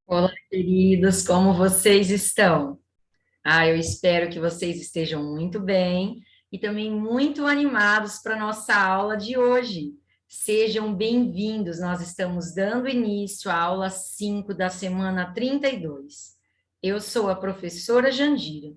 Olá, queridos, como vocês estão? Eu espero que vocês estejam muito bem e também muito animados para a nossa aula de hoje. Sejam bem-vindos, nós estamos dando início à aula 5 da semana 32. Eu sou a professora Jandira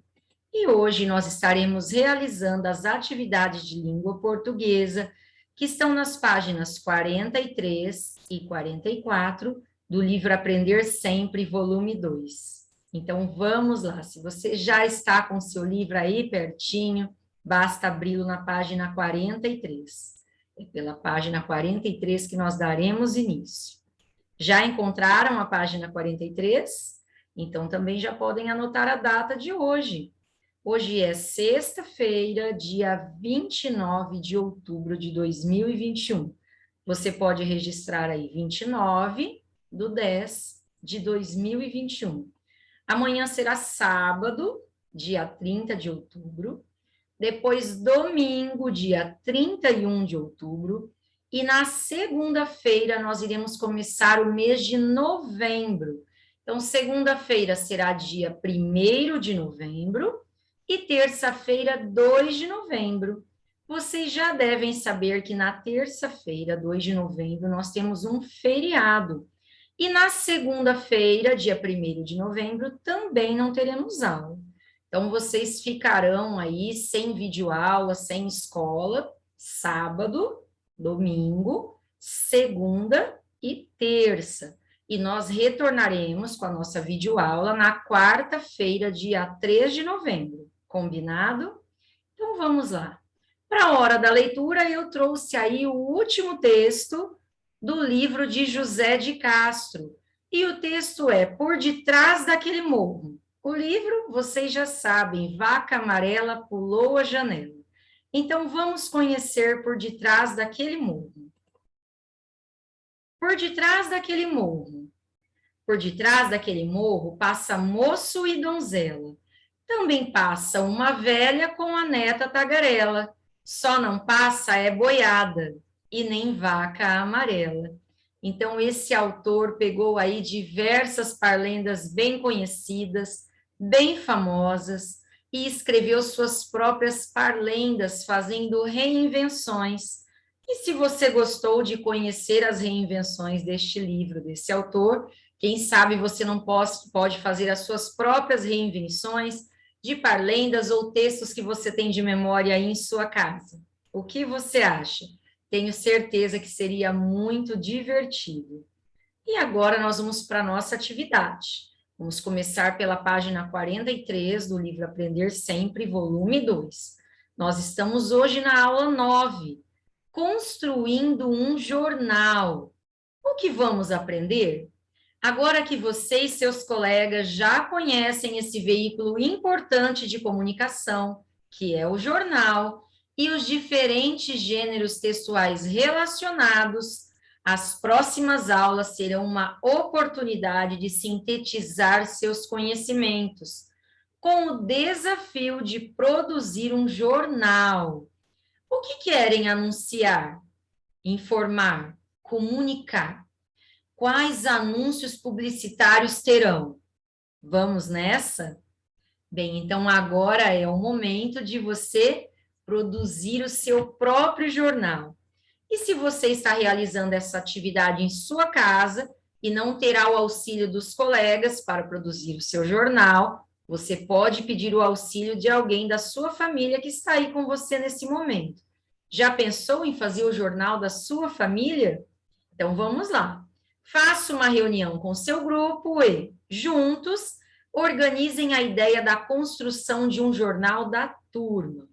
e hoje nós estaremos realizando as atividades de língua portuguesa que estão nas páginas 43 e 44 do livro Aprender Sempre, volume 2. Então, vamos lá. Se você já está com o seu livro aí pertinho, basta abri-lo na página 43. É pela página 43 que nós daremos início. Já encontraram a página 43? Então, também já podem anotar a data de hoje. Hoje é sexta-feira, dia 29 de outubro de 2021. Você pode registrar aí 29/10/2021. Amanhã será sábado, dia 30 de outubro. Depois, domingo, dia 31 de outubro. E na segunda-feira, nós iremos começar o mês de novembro. Então, segunda-feira será dia 1º de novembro e terça-feira, 2 de novembro. Vocês já devem saber que na terça-feira, 2 de novembro, nós temos um feriado. E na segunda-feira, dia 1º de novembro, também não teremos aula. Então, vocês ficarão aí sem videoaula, sem escola, sábado, domingo, segunda e terça. E nós retornaremos com a nossa videoaula na quarta-feira, dia 3 de novembro. Combinado? Então, vamos lá. Para a hora da leitura, eu trouxe aí o último texto do livro de José de Castro. E o texto é Por Detrás daquele Morro. O livro, vocês já sabem, Vaca Amarela Pulou a Janela. Então, vamos conhecer Por Detrás daquele Morro. Por detrás daquele morro. Por detrás daquele morro passa moço e donzela. Também passa uma velha com a neta tagarela. Só não passa é boiada e nem vaca amarela. Então, esse autor pegou aí diversas parlendas bem conhecidas, bem famosas, e escreveu suas próprias parlendas, fazendo reinvenções. E se você gostou de conhecer as reinvenções deste livro, desse autor, quem sabe você não pode fazer as suas próprias reinvenções de parlendas ou textos que você tem de memória aí em sua casa. O que você acha? Tenho certeza que seria muito divertido. E agora nós vamos para a nossa atividade. Vamos começar pela página 43 do livro Aprender Sempre, volume 2. Nós estamos hoje na aula 9, Construindo um Jornal. O que vamos aprender? Agora que você e seus colegas já conhecem esse veículo importante de comunicação, que é o jornal, e os diferentes gêneros textuais relacionados, as próximas aulas serão uma oportunidade de sintetizar seus conhecimentos, com o desafio de produzir um jornal. O que querem anunciar, informar, comunicar? Quais anúncios publicitários terão? Vamos nessa? Bem, então agora é o momento de você produzir o seu próprio jornal. E se você está realizando essa atividade em sua casa e não terá o auxílio dos colegas para produzir o seu jornal, você pode pedir o auxílio de alguém da sua família que está aí com você nesse momento. Já pensou em fazer o jornal da sua família? Então vamos lá. Faça uma reunião com seu grupo e, juntos, organizem a ideia da construção de um jornal da turma.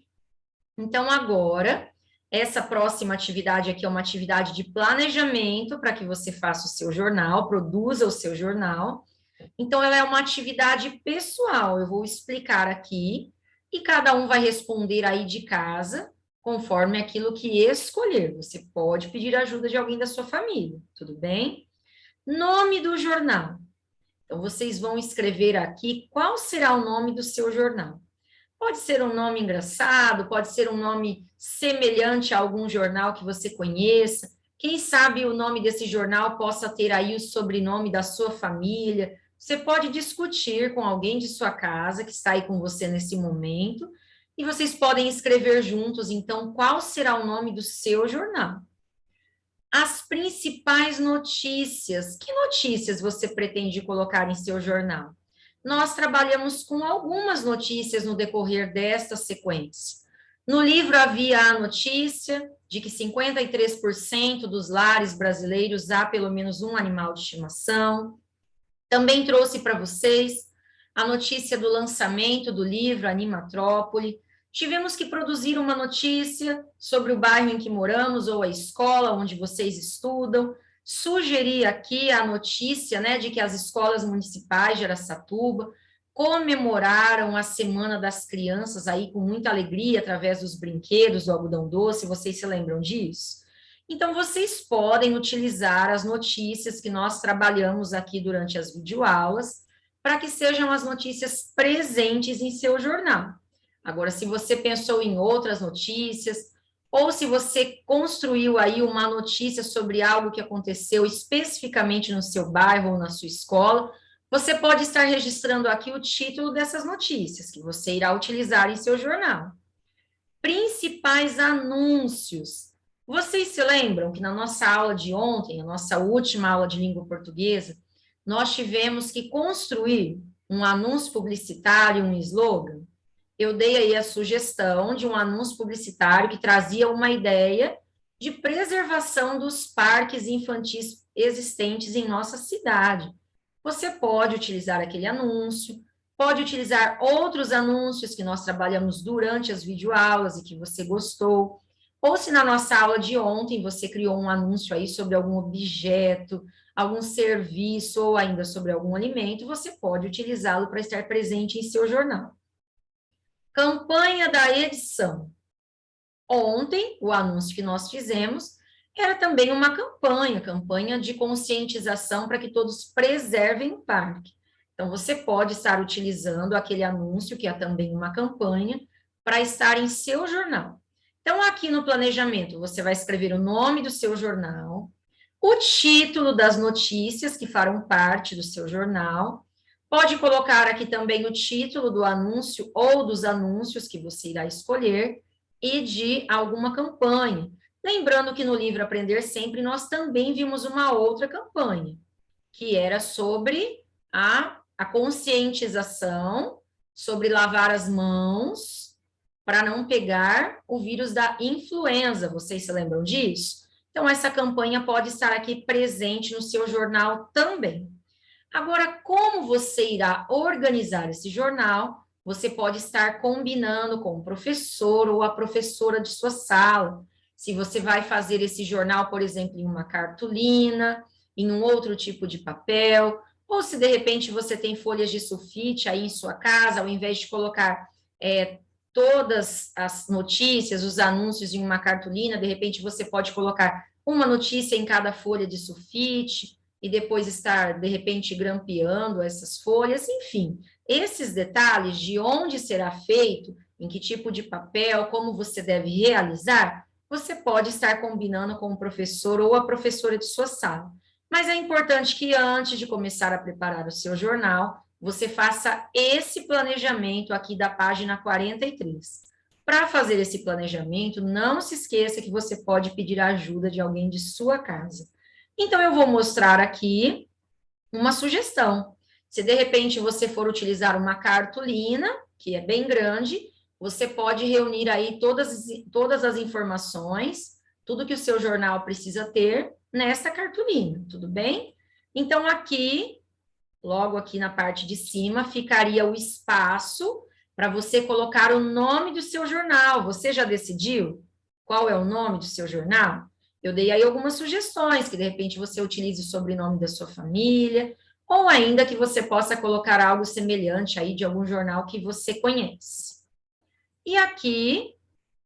Então, agora, essa próxima atividade aqui é uma atividade de planejamento para que você faça o seu jornal, produza o seu jornal. Então, ela é uma atividade pessoal, eu vou explicar aqui, e cada um vai responder aí de casa, conforme aquilo que escolher. Você pode pedir ajuda de alguém da sua família, tudo bem? Nome do jornal. Então, vocês vão escrever aqui qual será o nome do seu jornal. Pode ser um nome engraçado, pode ser um nome semelhante a algum jornal que você conheça. Quem sabe o nome desse jornal possa ter aí o sobrenome da sua família, você pode discutir com alguém de sua casa que está aí com você nesse momento, e vocês podem escrever juntos, então, qual será o nome do seu jornal. As principais notícias. Que notícias você pretende colocar em seu jornal? Nós trabalhamos com algumas notícias no decorrer desta sequência. No livro havia a notícia de que 53% dos lares brasileiros há pelo menos um animal de estimação. Também trouxe para vocês a notícia do lançamento do livro Animatrópole. Tivemos que produzir uma notícia sobre o bairro em que moramos ou a escola onde vocês estudam. Sugeri aqui a notícia, né, de que as escolas municipais de Araçatuba comemoraram a Semana das Crianças aí com muita alegria através dos brinquedos do algodão doce. Vocês se lembram disso? Então, vocês podem utilizar as notícias que nós trabalhamos aqui durante as videoaulas para que sejam as notícias presentes em seu jornal. Agora, se você pensou em outras notícias, ou se você construiu aí uma notícia sobre algo que aconteceu especificamente no seu bairro ou na sua escola, você pode estar registrando aqui o título dessas notícias que você irá utilizar em seu jornal. Principais anúncios. Vocês se lembram que na nossa aula de ontem, a nossa última aula de língua portuguesa, nós tivemos que construir um anúncio publicitário, um slogan? Eu dei aí a sugestão de um anúncio publicitário que trazia uma ideia de preservação dos parques infantis existentes em nossa cidade. Você pode utilizar aquele anúncio, pode utilizar outros anúncios que nós trabalhamos durante as videoaulas e que você gostou, ou se na nossa aula de ontem você criou um anúncio aí sobre algum objeto, algum serviço ou ainda sobre algum alimento, você pode utilizá-lo para estar presente em seu jornal. Campanha da edição. Ontem, o anúncio que nós fizemos era também uma campanha de conscientização para que todos preservem o parque. Então, você pode estar utilizando aquele anúncio, que é também uma campanha, para estar em seu jornal. Então, aqui no planejamento, você vai escrever o nome do seu jornal, o título das notícias que farão parte do seu jornal. Pode colocar aqui também o título do anúncio ou dos anúncios que você irá escolher e de alguma campanha. Lembrando que no livro Aprender Sempre, nós também vimos uma outra campanha, que era sobre a conscientização, sobre lavar as mãos para não pegar o vírus da influenza. Vocês se lembram disso? Então, essa campanha pode estar aqui presente no seu jornal também. Agora, como você irá organizar esse jornal? Você pode estar combinando com o professor ou a professora de sua sala. Se você vai fazer esse jornal, por exemplo, em uma cartolina, em um outro tipo de papel, ou se de repente você tem folhas de sulfite aí em sua casa, ao invés de colocar todas as notícias, os anúncios em uma cartolina, de repente você pode colocar uma notícia em cada folha de sulfite, e depois estar, de repente, grampeando essas folhas, enfim. Esses detalhes de onde será feito, em que tipo de papel, como você deve realizar, você pode estar combinando com o professor ou a professora de sua sala. Mas é importante que antes de começar a preparar o seu jornal, você faça esse planejamento aqui da página 43. Para fazer esse planejamento, não se esqueça que você pode pedir a ajuda de alguém de sua casa. Então, eu vou mostrar aqui uma sugestão. Se, de repente, você for utilizar uma cartolina, que é bem grande, você pode reunir aí todas as informações, tudo que o seu jornal precisa ter nessa cartolina, tudo bem? Então, aqui, logo aqui na parte de cima, ficaria o espaço para você colocar o nome do seu jornal. Você já decidiu qual é o nome do seu jornal? Eu dei aí algumas sugestões, que de repente você utilize o sobrenome da sua família, ou ainda que você possa colocar algo semelhante aí de algum jornal que você conhece. E aqui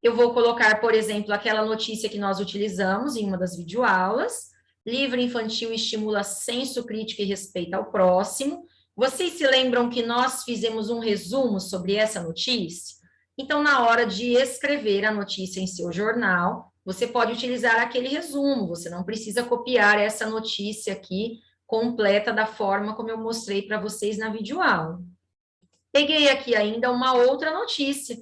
eu vou colocar, por exemplo, aquela notícia que nós utilizamos em uma das videoaulas: livro infantil estimula senso crítico e respeito ao próximo. Vocês se lembram que nós fizemos um resumo sobre essa notícia? Então, na hora de escrever a notícia em seu jornal, você pode utilizar aquele resumo, você não precisa copiar essa notícia aqui completa da forma como eu mostrei para vocês na videoaula. Peguei aqui ainda uma outra notícia,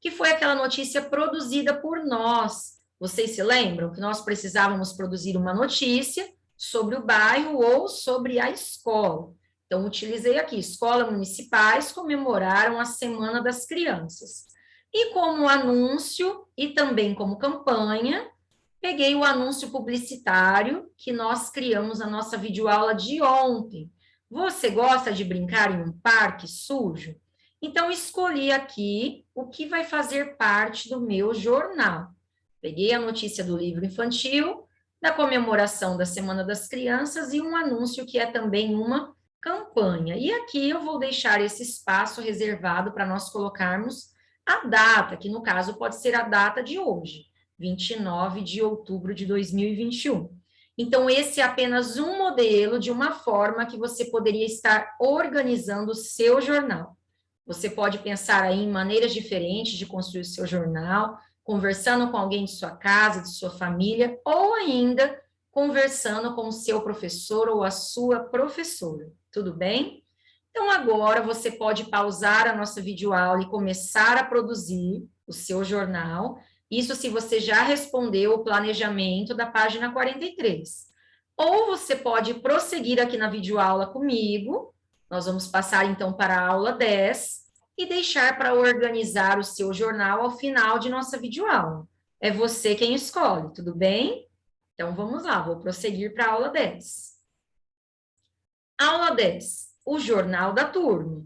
que foi aquela notícia produzida por nós. Vocês se lembram que nós precisávamos produzir uma notícia sobre o bairro ou sobre a escola? Então, utilizei aqui, escolas municipais comemoraram a Semana das Crianças. E como anúncio e também como campanha, peguei o anúncio publicitário que nós criamos na nossa videoaula de ontem. Você gosta de brincar em um parque sujo? Então, escolhi aqui o que vai fazer parte do meu jornal. Peguei a notícia do livro infantil, da comemoração da Semana das Crianças e um anúncio que é também uma campanha. E aqui eu vou deixar esse espaço reservado para nós colocarmos a data, que no caso pode ser a data de hoje, 29 de outubro de 2021. Então, esse é apenas um modelo de uma forma que você poderia estar organizando o seu jornal. Você pode pensar aí em maneiras diferentes de construir o seu jornal, conversando com alguém de sua casa, de sua família, ou ainda conversando com o seu professor ou a sua professora. Tudo bem? Então, agora você pode pausar a nossa videoaula e começar a produzir o seu jornal. Isso se você já respondeu o planejamento da página 43. Ou você pode prosseguir aqui na videoaula comigo. Nós vamos passar, então, para a aula 10 e deixar para organizar o seu jornal ao final de nossa videoaula. É você quem escolhe, tudo bem? Então, vamos lá, vou prosseguir para a aula 10. Aula 10, o jornal da turma.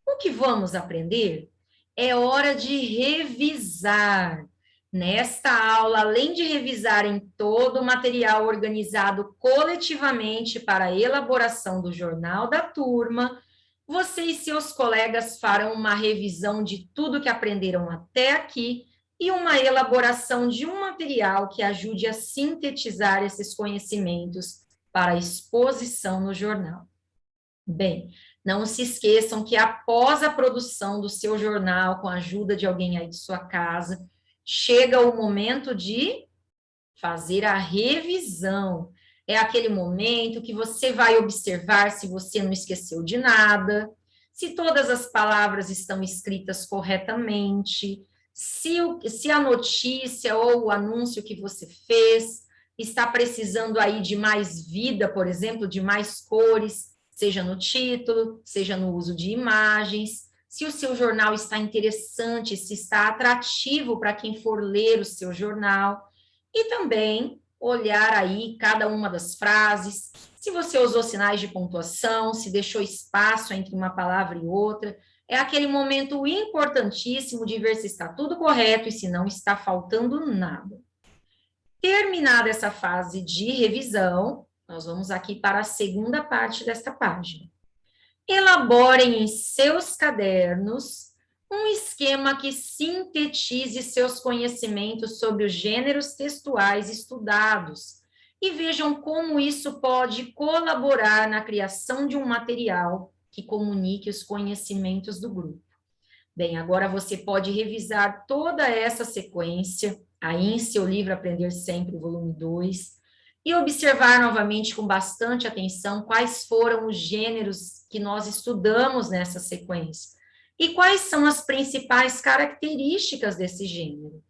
O que vamos aprender? É hora de revisar. Nesta aula, além de revisarem todo o material organizado coletivamente para a elaboração do jornal da turma, você e seus colegas farão uma revisão de tudo que aprenderam até aqui e uma elaboração de um material que ajude a sintetizar esses conhecimentos para a exposição no jornal. Bem, não se esqueçam que após a produção do seu jornal, com a ajuda de alguém aí de sua casa, chega o momento de fazer a revisão. É aquele momento que você vai observar se você não esqueceu de nada, se todas as palavras estão escritas corretamente, se a notícia ou o anúncio que você fez está precisando aí de mais vida, por exemplo, de mais cores, seja no título, seja no uso de imagens, se o seu jornal está interessante, se está atrativo para quem for ler o seu jornal, e também olhar aí cada uma das frases, se você usou sinais de pontuação, se deixou espaço entre uma palavra e outra, é aquele momento importantíssimo de ver se está tudo correto e se não está faltando nada. Terminada essa fase de revisão, nós vamos aqui para a segunda parte desta página. Elaborem em seus cadernos um esquema que sintetize seus conhecimentos sobre os gêneros textuais estudados e vejam como isso pode colaborar na criação de um material que comunique os conhecimentos do grupo. Bem, agora você pode revisar toda essa sequência aí em seu livro Aprender Sempre, volume 2, e observar novamente com bastante atenção quais foram os gêneros que nós estudamos nessa sequência e quais são as principais características desse gênero.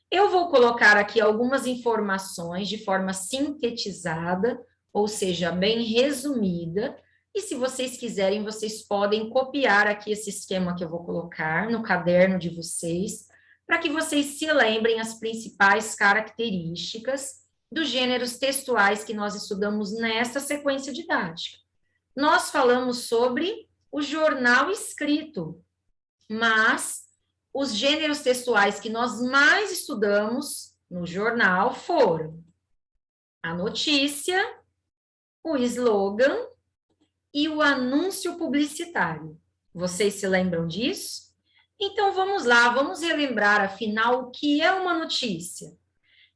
Eu vou colocar aqui algumas informações de forma sintetizada, ou seja, bem resumida, e se vocês quiserem, vocês podem copiar aqui esse esquema que eu vou colocar no caderno de vocês, para que vocês se lembrem as principais características dos gêneros textuais que nós estudamos nesta sequência didática. Nós falamos sobre o jornal escrito, mas os gêneros textuais que nós mais estudamos no jornal foram a notícia, o slogan e o anúncio publicitário. Vocês se lembram disso? Então, vamos lá, vamos relembrar, afinal, o que é uma notícia?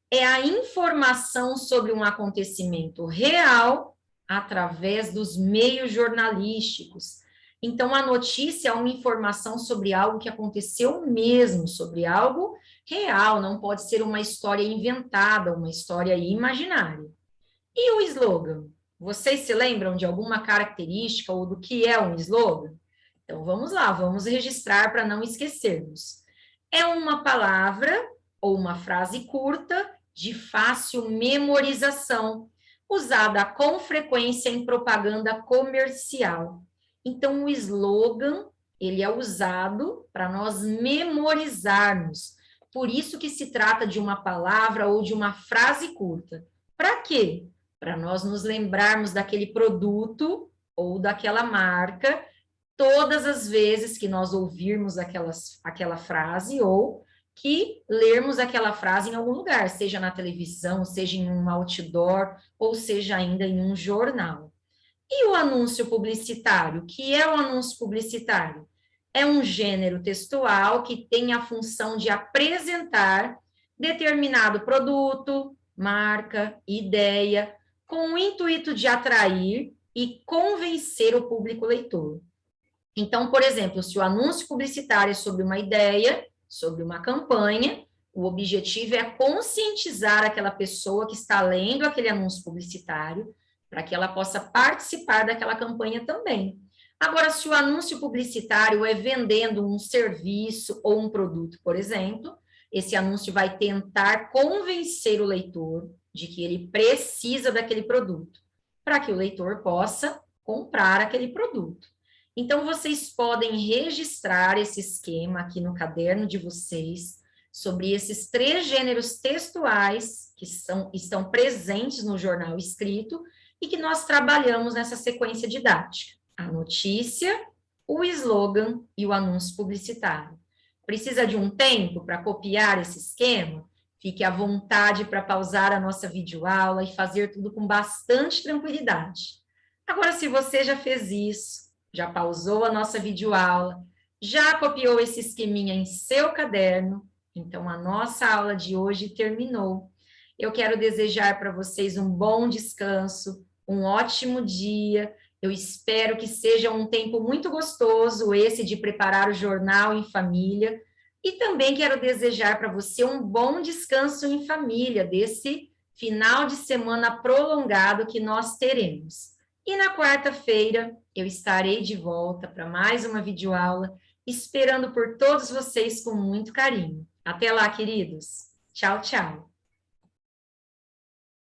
É a informação sobre um acontecimento real através dos meios jornalísticos. Então, a notícia é uma informação sobre algo que aconteceu mesmo, sobre algo real, não pode ser uma história inventada, uma história imaginária. E o slogan? Vocês se lembram de alguma característica ou do que é um slogan? Então, vamos lá, vamos registrar para não esquecermos. É uma palavra ou uma frase curta de fácil memorização, usada com frequência em propaganda comercial. Então, o slogan, ele é usado para nós memorizarmos. Por isso que se trata de uma palavra ou de uma frase curta. Para quê? Para nós nos lembrarmos daquele produto ou daquela marca todas as vezes que nós ouvirmos aquela frase ou que lermos aquela frase em algum lugar, seja na televisão, seja em um outdoor, ou seja ainda em um jornal. E o anúncio publicitário? O que é o anúncio publicitário? É um gênero textual que tem a função de apresentar determinado produto, marca, ideia, com o intuito de atrair e convencer o público leitor. Então, por exemplo, se o anúncio publicitário é sobre uma ideia, sobre uma campanha, o objetivo é conscientizar aquela pessoa que está lendo aquele anúncio publicitário para que ela possa participar daquela campanha também. Agora, se o anúncio publicitário é vendendo um serviço ou um produto, por exemplo, esse anúncio vai tentar convencer o leitor de que ele precisa daquele produto, para que o leitor possa comprar aquele produto. Então, vocês podem registrar esse esquema aqui no caderno de vocês, sobre esses 3 gêneros textuais que estão presentes no jornal escrito e que nós trabalhamos nessa sequência didática. A notícia, o slogan e o anúncio publicitário. Precisa de um tempo para copiar esse esquema? Fique à vontade para pausar a nossa videoaula e fazer tudo com bastante tranquilidade. Agora, se você já fez isso, já pausou a nossa videoaula, já copiou esse esqueminha em seu caderno, então a nossa aula de hoje terminou. Eu quero desejar para vocês um bom descanso, um ótimo dia. Eu espero que seja um tempo muito gostoso esse de preparar o jornal em família. E também quero desejar para você um bom descanso em família desse final de semana prolongado que nós teremos. E na quarta-feira eu estarei de volta para mais uma videoaula, esperando por todos vocês com muito carinho. Até lá, queridos. Tchau, tchau.